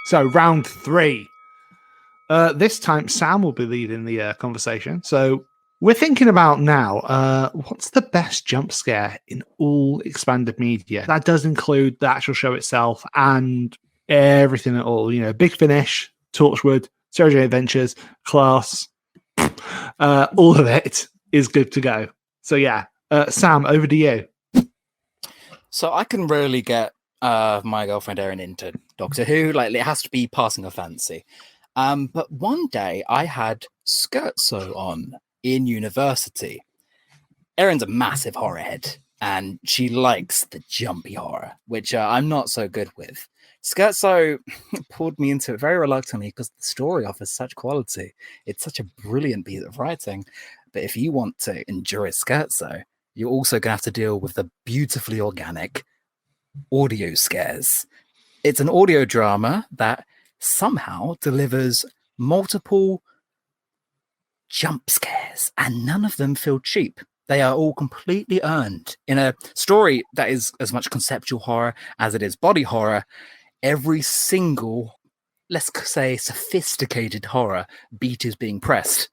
So round 3. This time, Sam will be leading the conversation. So we're thinking about now, what's the best jump scare in all expanded media? That does include the actual show itself and everything at all. Big Finish, Torchwood, Sarah Jane Adventures, Class, all of it is good to go. So yeah, Sam, over to you. So I can rarely get my girlfriend Erin into Doctor Who. Like, it has to be passing a fancy. But one day I had Scherzo on in university. Erin's a massive horror head, and she likes the jumpy horror, which I'm not so good with. Scherzo pulled me into it very reluctantly because the story offers such quality. It's such a brilliant piece of writing. But if you want to enjoy Scherzo, you're also going to have to deal with the beautifully organic audio scares. It's an audio drama that somehow delivers multiple jump scares, and none of them feel cheap. They are all completely earned. In a story that is as much conceptual horror as it is body horror, every single, let's say, sophisticated horror beat is being pressed,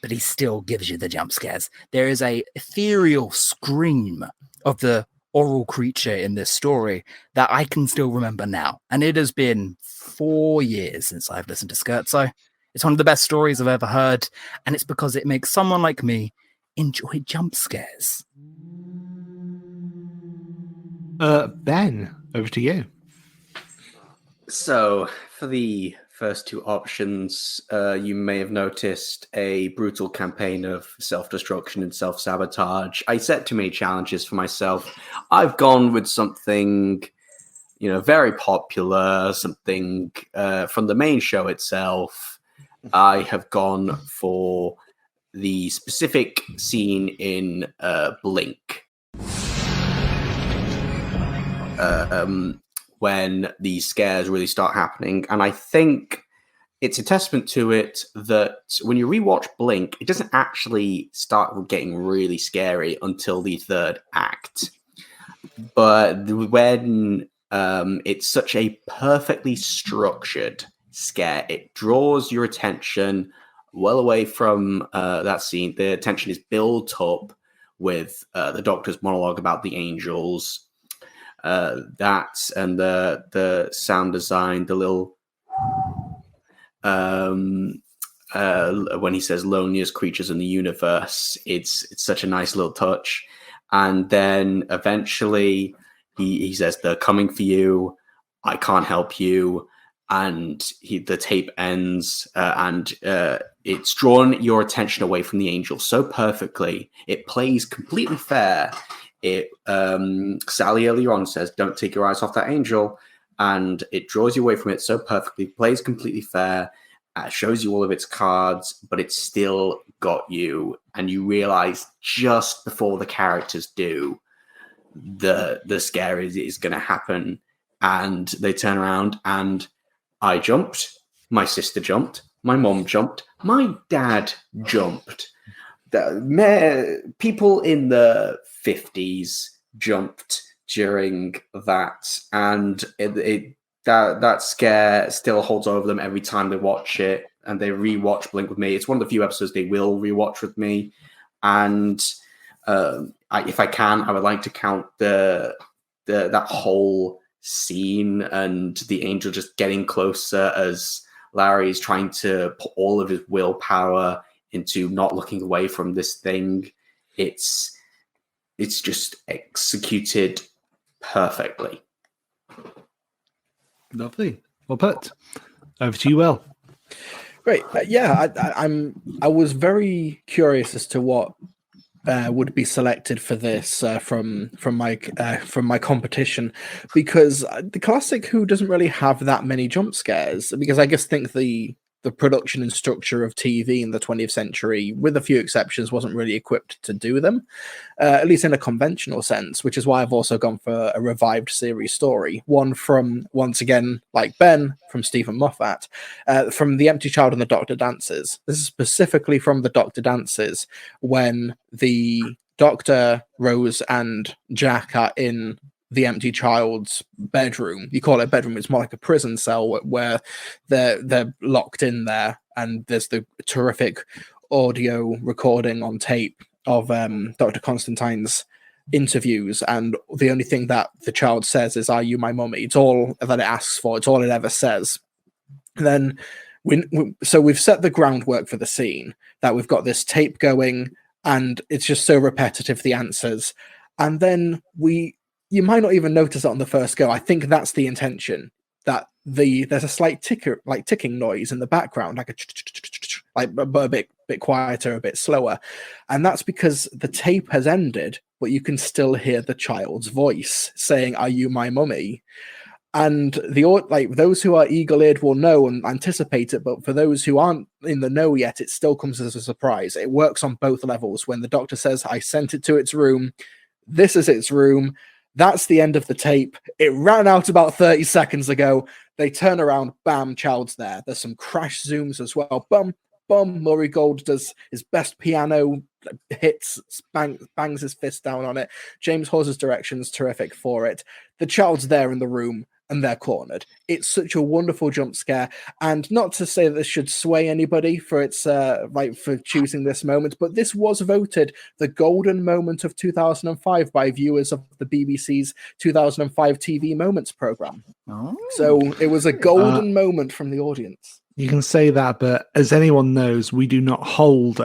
but he still gives you the jump scares. There is a ethereal scream of the oral creature in this story that I can still remember now. And it has been 4 years since I've listened to Scherzo. It's one of the best stories I've ever heard, and it's because it makes someone like me enjoy jump scares. Ben, over to you. So, for the first 2 options, you may have noticed a brutal campaign of self-destruction and self-sabotage. I set too many challenges for myself. I've gone with something, very popular, something from the main show itself. I have gone for the specific scene in Blink. When these scares really start happening. And I think it's a testament to it that when you rewatch Blink, it doesn't actually start getting really scary until the 3rd act. But when it's such a perfectly structured scare, it draws your attention well away from that scene. The attention is built up with the Doctor's monologue about the angels. That and the sound design, the little when he says loneliest creatures in the universe, it's such a nice little touch. And then eventually he says, they're coming for you, I can't help you. And the tape ends, and it's drawn your attention away from the angel so perfectly. It plays completely fair. Sally earlier on says, don't take your eyes off that angel, and it draws you away from it so perfectly, plays completely fair, shows you all of its cards, but it's still got you, and you realize just before the characters do, the scare is going to happen, and they turn around, and I jumped, my sister jumped, my mom jumped, my dad jumped. People in the 50s jumped during that, and that scare still holds over them every time they watch it, and they rewatch Blink with me. It's one of the few episodes they will rewatch with me, and if I can, I would like to count that whole scene and the angel just getting closer as Larry's trying to put all of his willpower into not looking away from this thing. It's just executed perfectly. Lovely. Well put. Over to you, Will. Great. I was very curious as to what would be selected for this from my competition, because the classic Who doesn't really have that many jump scares, because I just think the production and structure of TV in the 20th century, with a few exceptions, wasn't really equipped to do them, at least in a conventional sense, which is why I've also gone for a revived series story. One from, once again, like Ben, from Stephen Moffat, from The Empty Child and the Doctor Dances. This is specifically from The Doctor Dances, when the Doctor, Rose, and Jack are in the empty child's bedroom. You call it a bedroom, it's more like a prison cell where they're locked in there, and there's the terrific audio recording on tape of Dr. Constantine's interviews, and the only thing that the child says is, "Are you my mummy?" It's all that it asks for. It's all it ever says. And then so we've set the groundwork for the scene, that we've got this tape going, and it's just so repetitive, the answers. And then you might not even notice it on the first go. I think that's the intention, that there's a slight ticking noise in the background, but a bit quieter, a bit slower. And that's because the tape has ended, but you can still hear the child's voice saying, "Are you my mummy?" And those who are eagle-eared will know and anticipate it, but for those who aren't in the know yet, it still comes as a surprise. It works on both levels. When the doctor says, "I sent it to its room," this is its room. That's the end of the tape. It ran out about 30 seconds ago. They turn around, bam, child's there. There's some crash zooms as well. Bum, bum. Murray Gold does his best piano hits, bangs his fist down on it. James Hawes's direction's terrific for it. The child's there in the room, and they're cornered. It's such a wonderful jump scare, and not to say that this should sway anybody for its for choosing this moment, but this was voted the golden moment of 2005 by viewers of the BBC's 2005 TV Moments program. Oh. So it was a golden moment from the audience. You can say that, but as anyone knows, we do not hold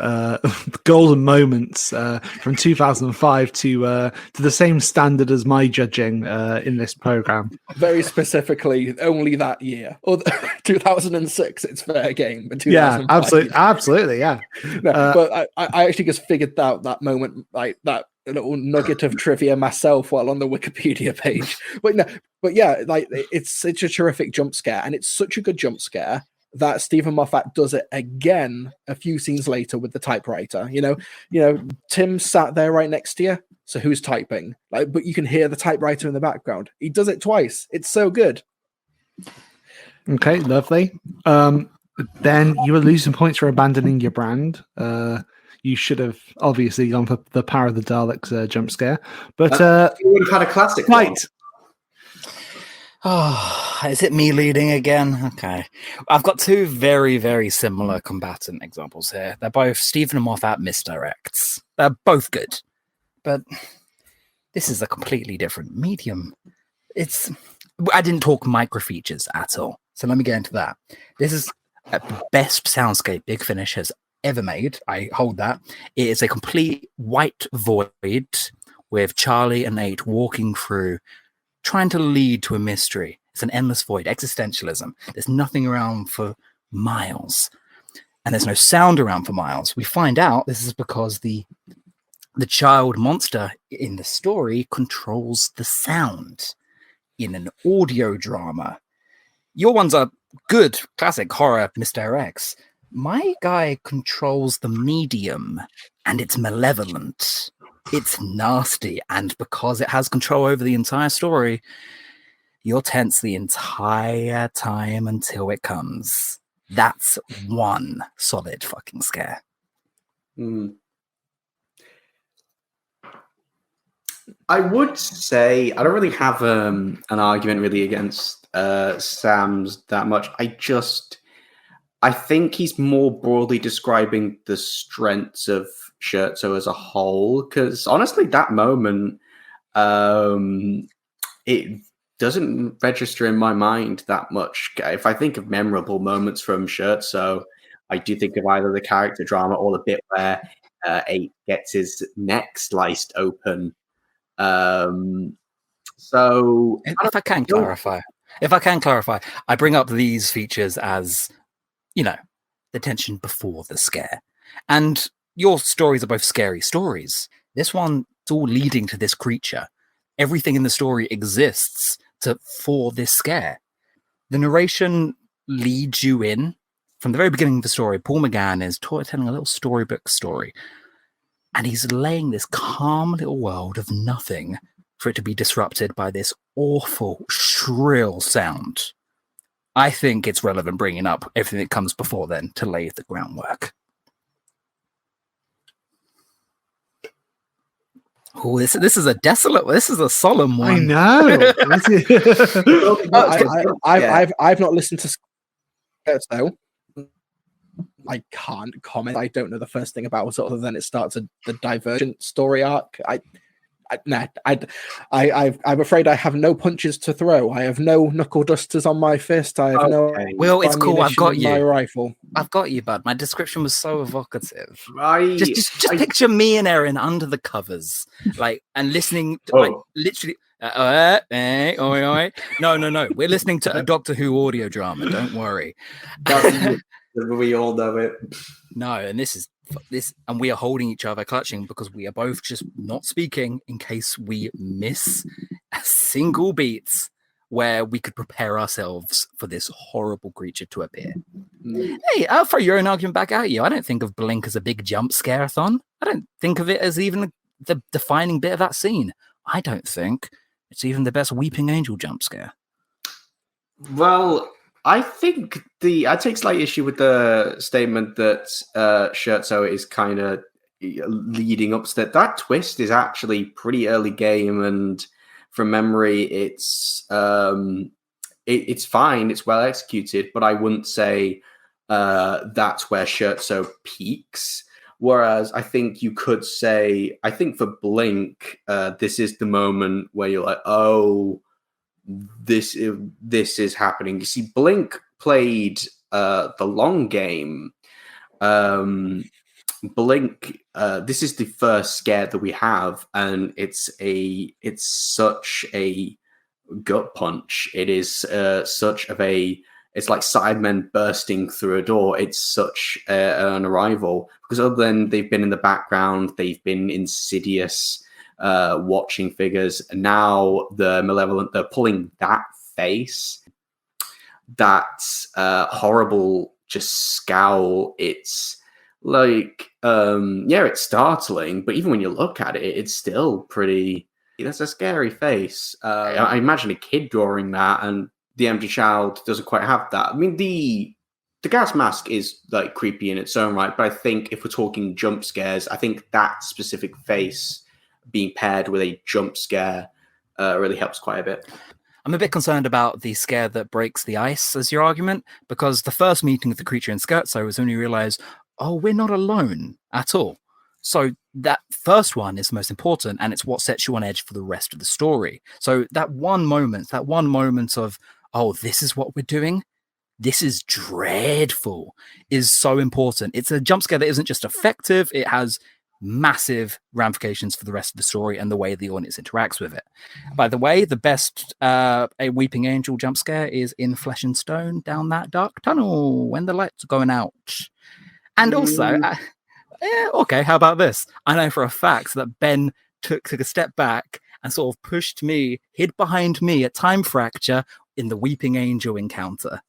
golden moments from 2005 to the same standard as my judging in this program. Very specifically, only that year, or 2006. It's fair game, but yeah, absolutely, yeah. No, but I actually just figured out that moment, like that little nugget of trivia myself while on the Wikipedia page. But yeah, like it's a terrific jump scare, and it's such a good jump scare that Stephen Moffat does it again a few scenes later with the typewriter. You know, Tim sat there right next to you, so who's typing? But you can hear the typewriter in the background. He does it twice. It's so good. Okay, lovely. Then you were losing points for abandoning your brand. You should have obviously gone for the Power of the Daleks jump scare, but you would have had a classic. Right. One. Oh, is it me leading again? Okay. I've got two very, very similar combatant examples here. They're both Stephen Moffat misdirects. They're both good. But this is a completely different medium. I didn't talk micro features at all. So let me get into that. This is the best soundscape Big Finish has ever made. I hold that. It is a complete white void with Charlie and 8 walking through, trying to lead to a mystery. It's an endless void, existentialism. There's nothing around for miles, and there's no sound around for miles. We find out this is because the child monster in the story controls the sound in an audio drama. Your ones are good, classic horror misdirects. My guy controls the medium, and it's malevolent. It's nasty, and because it has control over the entire story, you're tense the entire time until it comes. That's one solid fucking scare. I would say I don't really have an argument really against Sam's that much. I think he's more broadly describing the strengths of Scherzo as a whole, because honestly, that moment, it doesn't register in my mind that much. If I think of memorable moments from Scherzo, I do think of either the character drama or the bit where 8 gets his neck sliced open. So if I can clarify, I bring up these features as, the tension before the scare. And your stories are both scary stories. This one, it's all leading to this creature. Everything in the story exists for this scare. The narration leads you in. From the very beginning of the story, Paul McGann is telling a little storybook story. And he's laying this calm little world of nothing for it to be disrupted by this awful, shrill sound. I think it's relevant bringing up everything that comes before then to lay the groundwork. Oh, this is a desolate. This is a solemn one. I know. I've not listened to Skirts though. I can't comment. I don't know the first thing about it other than it starts the Divergent story arc. I'm afraid I have no punches to throw. I have no knuckle dusters on my fist. I have no. Will, it's cool. I've got ammunition in my you. rifle. I've got you, bud. My description was so evocative. I Just picture me and Erin under the covers, like, and listening to, like, literally. No. We're listening to a Doctor Who audio drama. Don't worry. we all know it. No, and this, and we are holding each other, clutching, because we are both just not speaking in case we miss a single beat where we could prepare ourselves for this horrible creature to appear. Hey, I'll throw your own argument back at you. I don't think of Blink as a big jump scare-a-thon. I don't think of it as even the defining bit of that scene. I don't think it's even the best Weeping Angel jump scare. Well, I think I take slight issue with the statement that Scherzo is kind of leading up to that. That twist is actually pretty early game, and from memory, it's fine. It's well executed, but I wouldn't say that's where Scherzo peaks. Whereas I think you could say, I think for Blink, this is the moment where you're like, oh, this is happening. You see, Blink played the long game. Blink, this is the first scare that we have, and it's such a gut punch. It is such of a. It's like Sidemen bursting through a door. It's such an arrival, because other than they've been in the background, they've been insidious watching figures. And now the malevolent, they're pulling that face, that horrible just scowl. It's like, it's startling, but even when you look at it, it's still pretty. That's a scary face. I imagine a kid drawing that, and the empty child doesn't quite have that. I mean, the gas mask is like creepy in its own right, but I think if we're talking jump scares, I think that specific face being paired with a jump scare really helps quite a bit. I'm a bit concerned about the scare that breaks the ice as your argument, because the first meeting with the creature in Scherzo was when you realize, oh, we're not alone at all. So that first one is the most important, and it's what sets you on edge for the rest of the story. So that one moment of, oh, this is what we're doing, this is dreadful, is so important. It's a jump scare that isn't just effective, it has massive ramifications for the rest of the story and the way the audience interacts with it. By the way, the best a Weeping Angel jump scare is in Flesh and Stone, down that dark tunnel when the lights are going out. And also, okay, how about this? I know for a fact that Ben took a step back and sort of pushed me, hid behind me at Time Fracture in the Weeping Angel encounter.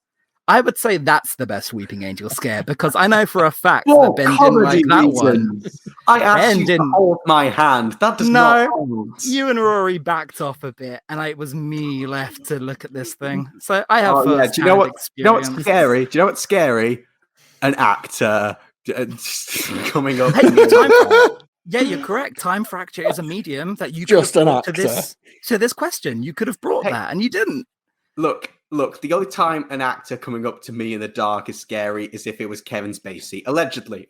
I would say that's the best Weeping Angel scare, because I know for a fact that Ben didn't like that one. I asked you to hold my hand. That does not count. You and Rory backed off a bit, and it was me left to look at this thing. So I have first-hand Do you know what's scary? Do you know what's scary? An actor coming up. Yeah, you're correct. Time Fracture is a medium that you just an actor to this question. You could have brought that, and you didn't. Look. The only time an actor coming up to me in the dark is scary is if it was Kevin Spacey. Allegedly.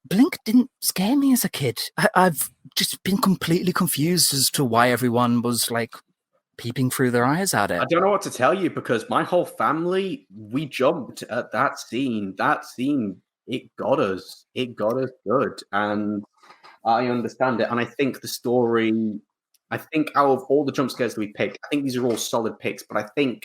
Blink didn't scare me as a kid. I've just been completely confused as to why everyone was like peeping through their eyes at it. I don't know what to tell you, because my whole family, we jumped at that scene. That scene, it got us. It got us good. And I understand it. And I think the story... I think out of all the jump scares that we picked, I think these are all solid picks, but I think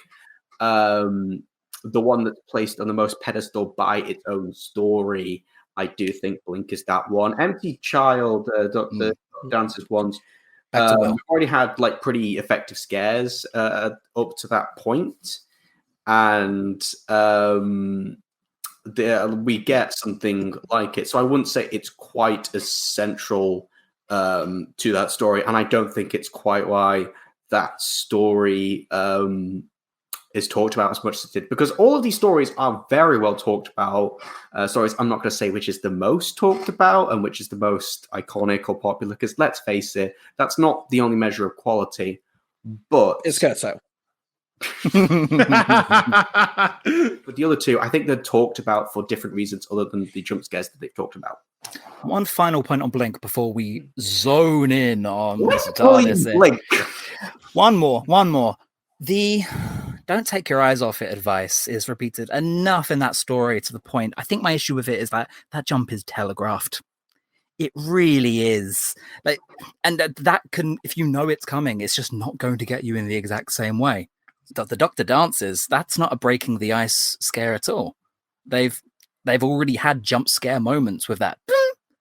the one that's placed on the most pedestal by its own story, I do think Blink is that one. Empty Child, the Dancers ones, we've already had like pretty effective scares up to that point, and we get something like it. So I wouldn't say it's quite as central to that story, and I don't think it's quite why that story is talked about as much as it did, because all of these stories are very well talked about stories. I'm not going to say which is the most talked about and which is the most iconic or popular, because let's face it, that's not the only measure of quality. But It's Scherzo. but the other two, I think they're talked about for different reasons other than the jump scares that they've talked about. One final point on Blink before we zone in on Let's Mr. call TARDIS you here. Blink. One more. The don't take your eyes off it advice is repeated enough in that story to the point. I think my issue with it is that jump is telegraphed. It really is. Like, and that can, if you know it's coming, it's just not going to get you in the exact same way. The Doctor dances, that's not a breaking the ice scare at all. They've already had jump scare moments with that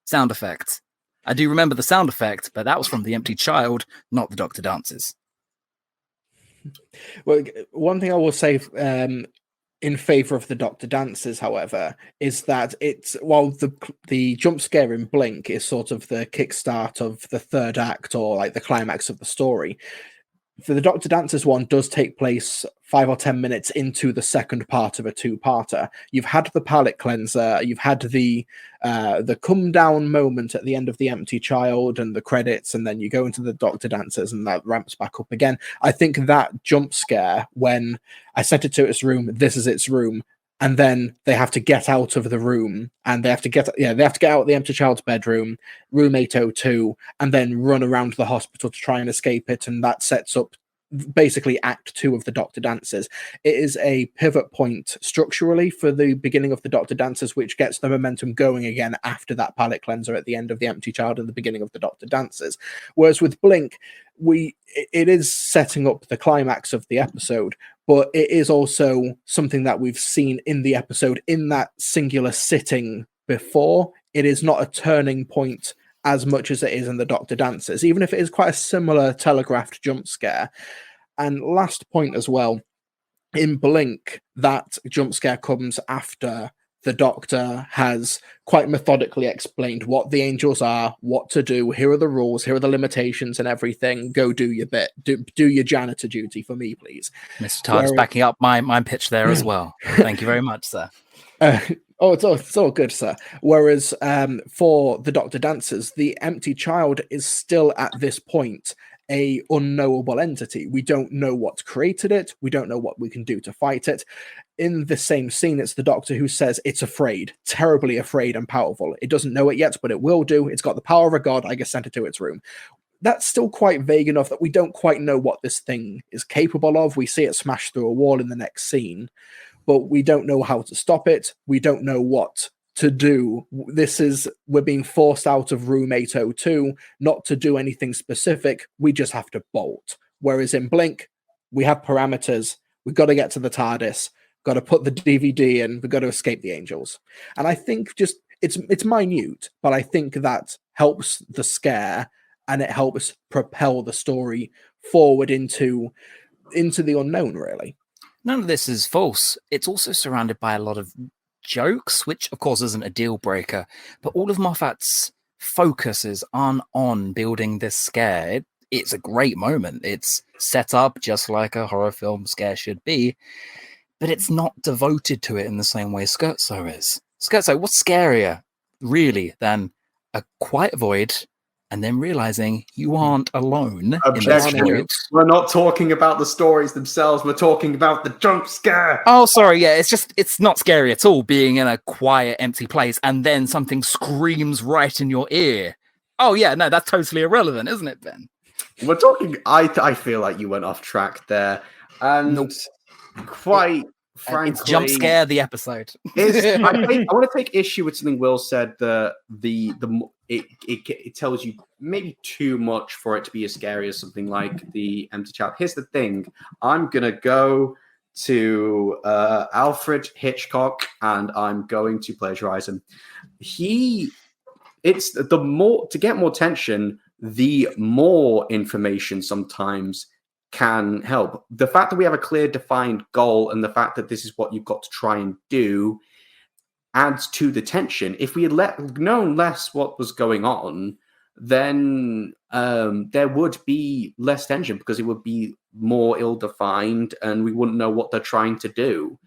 sound effect. I do remember the sound effect, but that was from the empty child, not the Doctor dances. Well, one thing I will say in favor of the Doctor dances, however, is that it's while the jump scare in Blink is sort of the kickstart of the third act or like the climax of the story. For the Doctor Dancers one does take place 5 or 10 minutes into the second part of a two-parter. You've had the palate cleanser, you've had the come down moment at the end of The Empty Child and the credits, and then you go into the Doctor Dancers and that ramps back up again. I think that jump scare when I sent it to its room, this is its room, and then they have to get out of the room and they have to get out of the Empty Child's bedroom, room 802, and then run around the hospital to try and escape it. And that sets up basically act 2 of the Doctor Dancers. It is a pivot point structurally for the beginning of the Doctor Dancers, which gets the momentum going again after that palate cleanser at the end of The Empty Child and the beginning of the Doctor Dancers. Whereas with Blink, it is setting up the climax of the episode, but it is also something that we've seen in the episode in that singular sitting before. It is not a turning point as much as it is in the Doctor Dancers, even if it is quite a similar telegraphed jump scare. And last point as well, in Blink, that jump scare comes after the Doctor has quite methodically explained what the angels are, what to do, here are the rules, here are the limitations and everything, go do your bit, do your janitor duty for me, please. Mr. TARDIS backing up my pitch there as well. Thank you very much, sir. It's all good, sir. Whereas for the Doctor Dancers, the Empty Child is still at this point a unknowable entity. We don't know what created it. We don't know what we can do to fight it. In the same scene, it's the Doctor who says it's afraid, terribly afraid and powerful. It doesn't know it yet, but it will do. It's got the power of a god. I guess sent it to its room. That's still quite vague enough that we don't quite know what this thing is capable of. We see it smash through a wall in the next scene, but we don't know how to stop it. We don't know what to do. We're being forced out of room 802, not to do anything specific. We just have to bolt. Whereas in Blink, we have parameters. We've got to get to the TARDIS, got to put the DVD in, we've got to escape the angels. And I think just it's minute, but I think that helps the scare and it helps propel the story forward into the unknown, really. None of this is false. It's also surrounded by a lot of jokes, which of course isn't a deal breaker, but all of Moffat's focuses aren't on building this scare. It's a great moment. It's set up just like a horror film scare should be, but it's not devoted to it in the same way Scherzo is. Scherzo, what's scarier, really, than a quiet void and then realizing you aren't alone in this void? We're not talking about the stories themselves. We're talking about the jump scare. Oh, sorry. Yeah, it's not scary at all being in a quiet, empty place and then something screams right in your ear. Oh, yeah, no, that's totally irrelevant, isn't it, Ben? We're talking. I feel like you went off track there, and quite frankly, it's jump scare the episode. I want to take issue with something Will said. It tells you maybe too much for it to be as scary as something like The Empty Child. Here's the thing: I'm gonna go to Alfred Hitchcock, and I'm going to plagiarize him. It's the more to get more tension, the more information sometimes can help. The fact that we have a clear defined goal and the fact that this is what you've got to try and do adds to the tension. If we had known less what was going on, then there would be less tension because it would be more ill-defined and we wouldn't know what they're trying to do.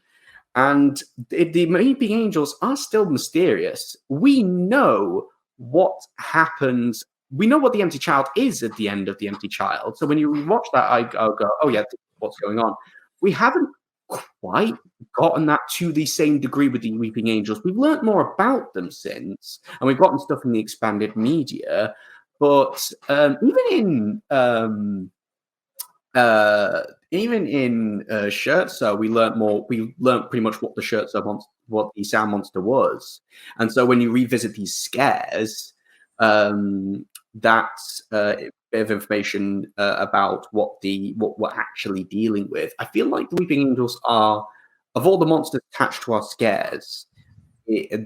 And the Weeping Angels are still mysterious. We know what happens. We know what the Empty Child is at the end of the Empty Child. So when you watch that, I'll go, oh yeah, what's going on? We haven't quite gotten that to the same degree with the Weeping Angels. We've learned more about them since, and we've gotten stuff in the expanded media. But even in Scherzo, we learned more. We learned pretty much what the Scherzo monster, what the sound monster was. And so when you revisit these scares, that's a bit of information about what we're actually dealing with. I feel like the Weeping Angels are, of all the monsters attached to our scares,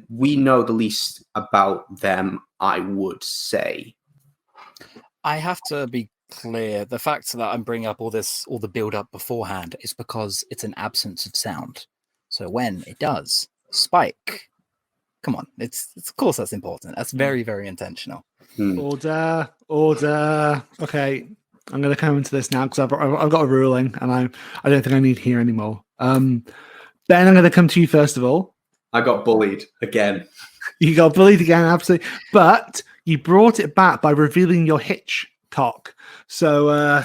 we know the least about them, I would say. I have to be clear. The fact that I'm bringing up all the build up beforehand is because it's an absence of sound. So when it does spike, come on, it's of course that's important. That's very, very intentional. Order. Okay, I'm going to come into this now because I've got a ruling, and I don't think I need to hear anymore. Ben, I'm going to come to you first of all. I got bullied again. You got bullied again, absolutely. But you brought it back by revealing your Hitchcock. So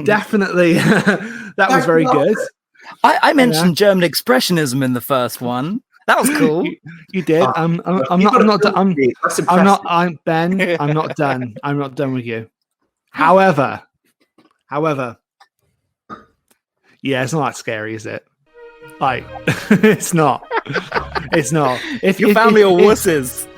definitely, that was very good. I mentioned German expressionism in the first one. That was cool. You did. I'm not done. Ben. I'm not done. I'm not done with you. However, yeah, it's not that scary, is it? Like, it's not. It's not. If your family are wusses.